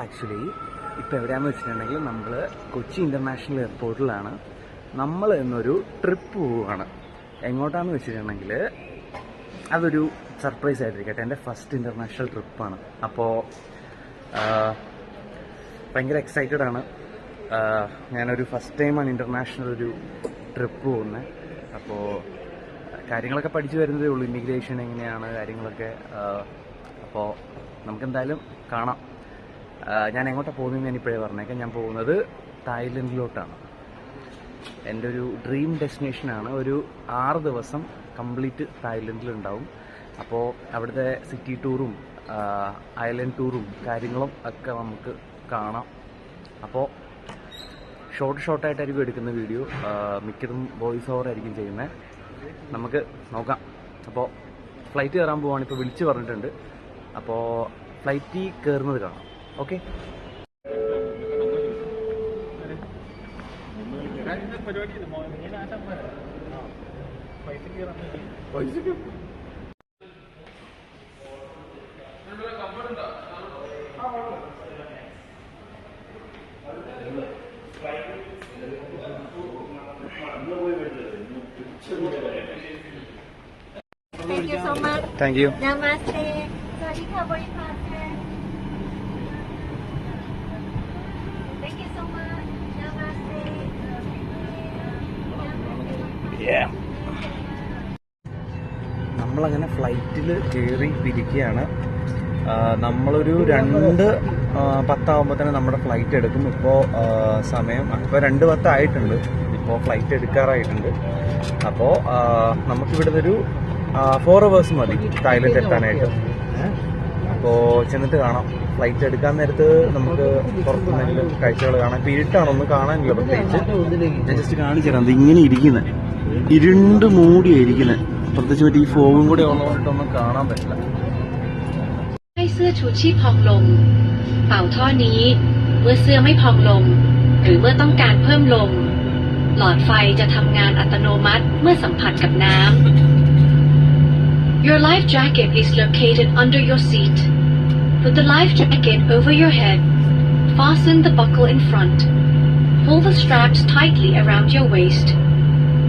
Actually ഇപ്പോൾ എവിടെയാണെന്ന് വെച്ചിട്ടുണ്ടെങ്കിൽ നമ്മൾ കൊച്ചി ഇൻ്റർനാഷണൽ എയർപോർട്ടിലാണ്. നമ്മൾ ഇന്നൊരു ട്രിപ്പ് പോവുകയാണ്. എങ്ങോട്ടാണെന്ന് വെച്ചിട്ടുണ്ടെങ്കിൽ അതൊരു സർപ്രൈസ് ആയിട്ടിരിക്കട്ടെ. എൻ്റെ ഫസ്റ്റ് ഇൻ്റർനാഷണൽ ട്രിപ്പാണ്. അപ്പോൾ ഭയങ്കര എക്സൈറ്റഡ് ആണ്. ഞാനൊരു ഫസ്റ്റ് ടൈമാണ് ഇൻ്റർനാഷണൽ ഒരു ട്രിപ്പ് പോകുന്നത്. അപ്പോൾ കാര്യങ്ങളൊക്കെ പഠിച്ചു വരുന്നതേ ഉള്ളൂ, ഇമിഗ്രേഷൻ എങ്ങനെയാണ് കാര്യങ്ങളൊക്കെ. അപ്പോൾ നമുക്കെന്തായാലും കാണാം. ഞാൻ എങ്ങോട്ടാണ് പോകുന്നതെന്ന് ഞാനിപ്പോഴേ പറഞ്ഞേക്കാം. ഞാൻ പോകുന്നത് തായ്ലൻഡിലോട്ടാണ്. എൻ്റെ ഒരു ഡ്രീം ഡെസ്റ്റിനേഷനാണ്. ഒരു 6 ദിവസം കംപ്ലീറ്റ് തായ്ലൻഡിലുണ്ടാവും. അപ്പോൾ അവിടുത്തെ സിറ്റി ടൂറും ഐലൻഡ് ടൂറും കാര്യങ്ങളും ഒക്കെ നമുക്ക് കാണാം. അപ്പോൾ ഷോർട്ടായിട്ടായിരിക്കും എടുക്കുന്ന വീഡിയോ. മിക്കതും വോയിസ് ഓവർ ആയിരിക്കും ചെയ്യുന്നത്. നമുക്ക് നോക്കാം. അപ്പോൾ ഫ്ലൈറ്റ് കയറാൻ പോവാണ്. ഇപ്പോൾ വിളിച്ച് പറഞ്ഞിട്ടുണ്ട്. അപ്പോൾ ഫ്ലൈറ്റിൽ കയറുന്നത് കാണാം. Okay. Thank you so much. Thank you. Namaste. สวัสดีค่ะบริษัท Thank you so much. Namaste. Yeah. നമ്മളങ്ങനെ ഫ്ലൈറ്റിൽ കയറി ഇരിക്കുകയാണ്. നമ്മളൊരു 2:10 തന്നെ നമ്മുടെ ഫ്ലൈറ്റ് എടുക്കും. ഇപ്പോൾ സമയം ഇപ്പോൾ 2:10 ആയിട്ടുണ്ട്. ഇപ്പോൾ ഫ്ലൈറ്റ് എടുക്കാറായിട്ടുണ്ട്. അപ്പോൾ നമുക്കിവിടുന്ന് ഒരു 4 hours മതി തായ്ലൻഡ് എത്താനായിട്ട്. അപ്പോൾ ചെന്നിട്ട് കാണാം. ഫ്ലൈറ്റ് എടുക്കാൻ നേരത്ത് നമുക്ക് പുറത്തുനിന്നെങ്കിലും കാഴ്ചകൾ കാണാം. ഇപ്പോൾ ഇരുട്ടാണൊന്നും കാണാനില്ല പ്രത്യേകിച്ച്. ഞാൻ ജസ്റ്റ് കാണിച്ചു തരാം. അത് ഇങ്ങനെ ഇരിക്കുന്നത് ഇരുണ്ട് മൂടിയായിരിക്കുന്നത്. പ്രത്യേകിച്ച് മറ്റേ ഈ ഫോഗും കൂടെ ഉള്ളതുകൊണ്ടൊന്നും കാണാൻ പറ്റില്ല. ให้เสื้อชูชีพพองลมเป่าท่อนี้เมื่อเสื้อไม่พองลมหรือเมื่อต้องการเพิ่มลมหลอดไฟจะทำงานอัตโนมัติเมื่อสัมผัสกับน้ำ Your life jacket is located under your seat. Put the life jacket over your head. Fasten the buckle in front. Pull the straps tightly around your waist.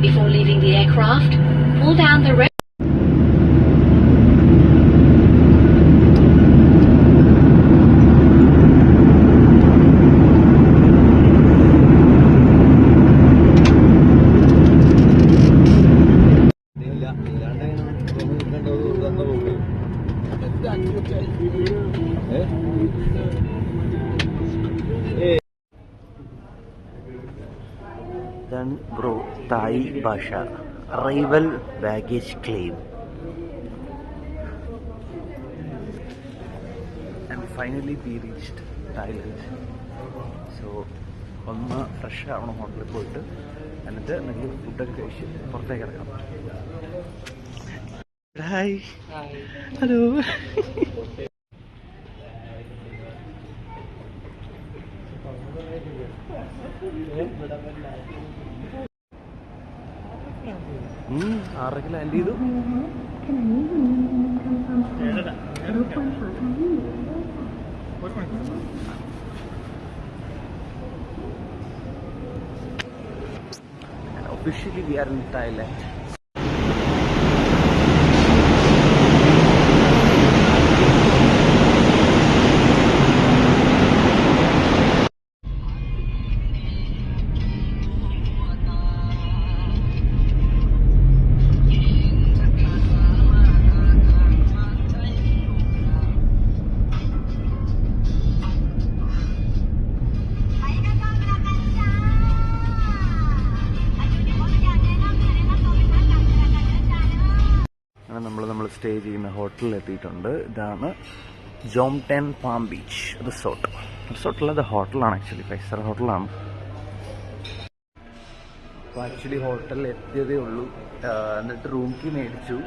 Before leaving the aircraft, pull down the red bro Thai ഭാഷ arrival baggage claim. And finally we reached Thailand. So ഒന്ന് fresh ആവണം ഹോട്ടലിൽ പോയിട്ട്. എന്നിട്ട് നമുക്ക് ഫുഡൊക്കെ കഴിച്ച് പുറത്തേക്ക് ഇറങ്ങാം. ഹായ്. ഹലോ. ആറരയ്ക്ക് ലാൻഡ് ചെയ്തു. Officially we are in Thailand. നമ്മൾ സ്റ്റേ ചെയ്യുന്ന ഹോട്ടലിൽ എത്തിയിട്ടുണ്ട്. ഇതാണ് ജോംടെൻ പാം ബീച്ച് റിസോർട്ടുള്ള ഇത് ഹോട്ടലാണ്. ആക്ച്വലി 5-star ഹോട്ടലാണ്. അപ്പോൾ ആക്ച്വലി ഹോട്ടലിൽ എത്തിയതേ ഉള്ളൂ. എന്നിട്ട് റൂം കീ മേടിച്ചു.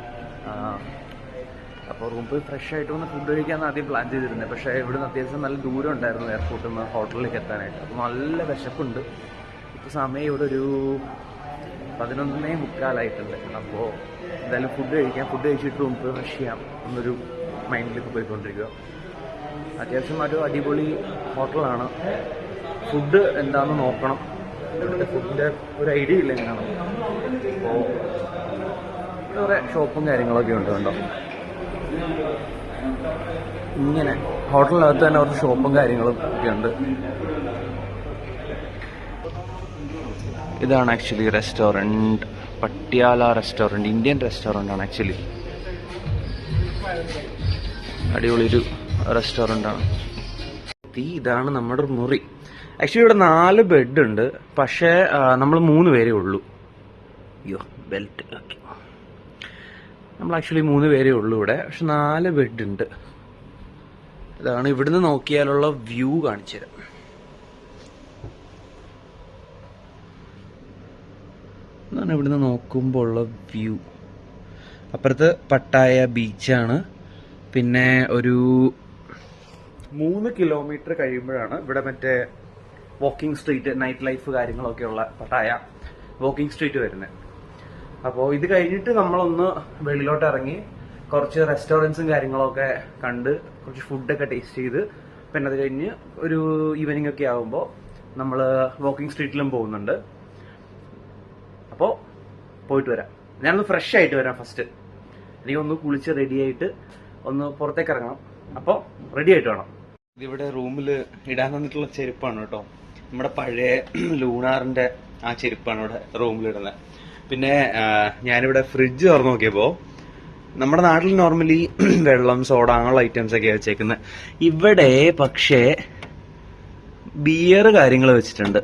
അപ്പോൾ റൂം പോയി ഫ്രഷ് ആയിട്ട് വന്ന് ഫുഡ് കഴിക്കാമെന്ന് ആദ്യം പ്ലാൻ ചെയ്തിരുന്നത്. പക്ഷേ ഇവിടുന്ന് അത്യാവശ്യം നല്ല ദൂരം ഉണ്ടായിരുന്നു എയർപോർട്ടിൽ നിന്ന് ഹോട്ടലിലേക്ക് എത്താനായിട്ട്. അപ്പോൾ നല്ല വിശപ്പുണ്ട്. ഇപ്പോൾ സമയം ഇവിടെ ഒരു 11:45 അപ്പോൾ എന്തായാലും ഫുഡ് കഴിച്ചിട്ട് റൂം പോയി ഫ്രഷ് ചെയ്യാം എന്നൊരു മൈൻഡിലേക്ക് പോയിക്കൊണ്ടിരിക്കുക. അത്യാവശ്യം ഒരു അടിപൊളി ഹോട്ടലാണ്. ഫുഡ് എന്താണെന്ന് നോക്കണം. ഇവിടുത്തെ ഫുഡിൻ്റെ ഒരു ഐഡിയ ഇല്ല എങ്ങനെയാണ്. അപ്പോൾ കുറേ ഷോപ്പും കാര്യങ്ങളൊക്കെ ഉണ്ട് കണ്ടോ. ഇങ്ങനെ ഹോട്ടലിനകത്ത് തന്നെ കുറച്ച് ഷോപ്പും കാര്യങ്ങളും ഒക്കെ ഉണ്ട്. ഇതാണ് actually restaurant, Patiala restaurant, Indian restaurant ആണ് ആക്ച്വലി. അടിപൊളി ഒരു റെസ്റ്റോറൻ്റ് ആണ്. ഇതാണ് നമ്മുടെ മുറി. ആക്ച്വലി ഇവിടെ 4 ബെഡ് ഉണ്ട്, പക്ഷേ നമ്മൾ 3 പേരേ ഉള്ളൂ. അയ്യോ ബെൽറ്റ്. ഓക്കെ, നമ്മൾ ആക്ച്വലി 3 പേരേ ഉള്ളൂ ഇവിടെ, പക്ഷെ 4 ബെഡ് ഉണ്ട്. ഇതാണ് ഇവിടുന്ന് നോക്കിയാലുള്ള വ്യൂ കാണിച്ചു തരാം. ഇതാണ് ഇവിടുന്ന് നോക്കുമ്പോൾ ഉള്ള വ്യൂ. അപ്പുറത്ത് പട്ടായ ബീച്ചാണ്. പിന്നെ ഒരു 3 കിലോമീറ്റർ കഴിയുമ്പോഴാണ് ഇവിടെ മറ്റേ വാക്കിംഗ് സ്ട്രീറ്റ്, നൈറ്റ് ലൈഫ് കാര്യങ്ങളൊക്കെ ഉള്ള പട്ടായ വാക്കിംഗ് സ്ട്രീറ്റ് വരുന്നത്. അപ്പോൾ ഇത് കഴിഞ്ഞിട്ട് നമ്മളൊന്ന് വെളിയിലോട്ട് ഇറങ്ങി കുറച്ച് റെസ്റ്റോറൻറ്റ്സും കാര്യങ്ങളൊക്കെ കണ്ട് കുറച്ച് ഫുഡൊക്കെ ടേസ്റ്റ് ചെയ്ത് പിന്നെ അത് കഴിഞ്ഞ് ഒരു ഈവനിങ് ഒക്കെ ആകുമ്പോൾ നമ്മൾ വാക്കിംഗ് സ്ട്രീറ്റിലും പോകുന്നുണ്ട്. അപ്പോൾ പോയിട്ട് വരാം. ഞാനൊന്ന് ഫ്രഷ് ആയിട്ട് വരാം ഫസ്റ്റ്. എനിക്കൊന്ന് കുളിച്ച് റെഡി ആയിട്ട് ഒന്ന് പുറത്തേക്ക് ഇറങ്ങണം. അപ്പോൾ റെഡി ആയിട്ട് വേണം. ഇതിവിടെ റൂമിൽ ഇടാൻ തന്നിട്ടുള്ള ചെരുപ്പാണ് കേട്ടോ. നമ്മുടെ പഴയ ലൂണാറിന്റെ ആ ചെരുപ്പാണ് ഇവിടെ റൂമിലിടുന്നത്. പിന്നെ ഞാനിവിടെ ഫ്രിഡ്ജ് തുറന്നു നോക്കിയപ്പോൾ നമ്മുടെ നാട്ടിൽ നോർമലി വെള്ളം, സോഡ അങ്ങനെയുള്ള ഐറ്റംസ് ഒക്കെ വെച്ചേക്കുന്നത്. ഇവിടെ പക്ഷേ ബിയർ കാര്യങ്ങൾ വെച്ചിട്ടുണ്ട്.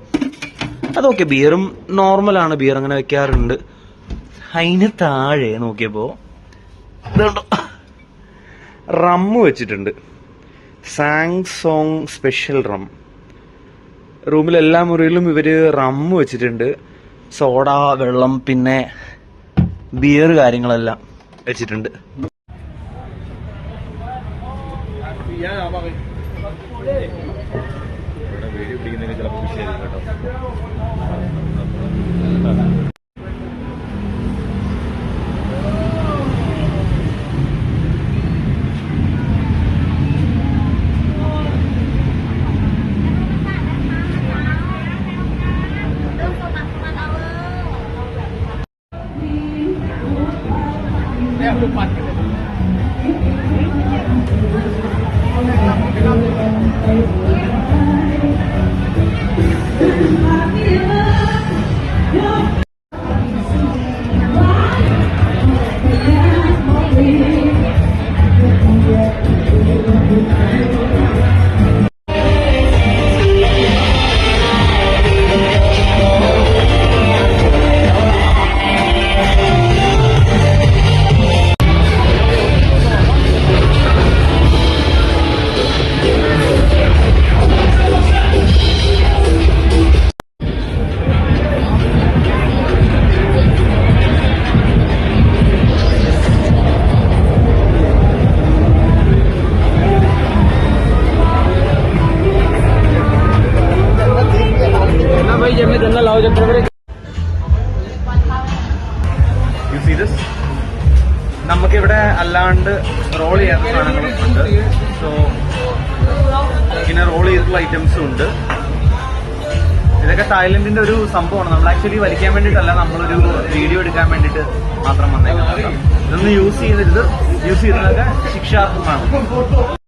അതൊക്കെ ബിയറും നോർമലാണ്, ബിയർ അങ്ങനെ വെക്കാറുണ്ട്. അതിന് താഴെ നോക്കിയപ്പോൾ ഇതുണ്ടോ, റമ്മ് വെച്ചിട്ടുണ്ട്. സാങ്സോങ് സ്പെഷ്യൽ റം. റൂമിലെല്ലാ മുറിയിലും ഇവര് റമ്മ് വെച്ചിട്ടുണ്ട്. സോഡ, വെള്ളം, പിന്നെ ബിയർ കാര്യങ്ങളെല്ലാം വെച്ചിട്ടുണ്ട്. നമുക്കിവിടെ അല്ലാണ്ട് റോൾ ചെയ്യാത്ത സാധനങ്ങളും ഉണ്ട്. സോ ഇങ്ങനെ റോൾ ചെയ്തിട്ടുള്ള ഐറ്റംസും ഉണ്ട്. ഇതൊക്കെ തായ്ലൻഡിന്റെ ഒരു സംഭവമാണ്. നമ്മൾ ആക്ച്വലി വലിക്കാൻ വേണ്ടിയിട്ടല്ല, നമ്മളൊരു വീഡിയോ എടുക്കാൻ വേണ്ടിയിട്ട് മാത്രം വന്നേക്കുന്നത്. ഇതൊന്ന് യൂസ് ചെയ്തതൊക്കെ ശിക്ഷാർഹമാണ്.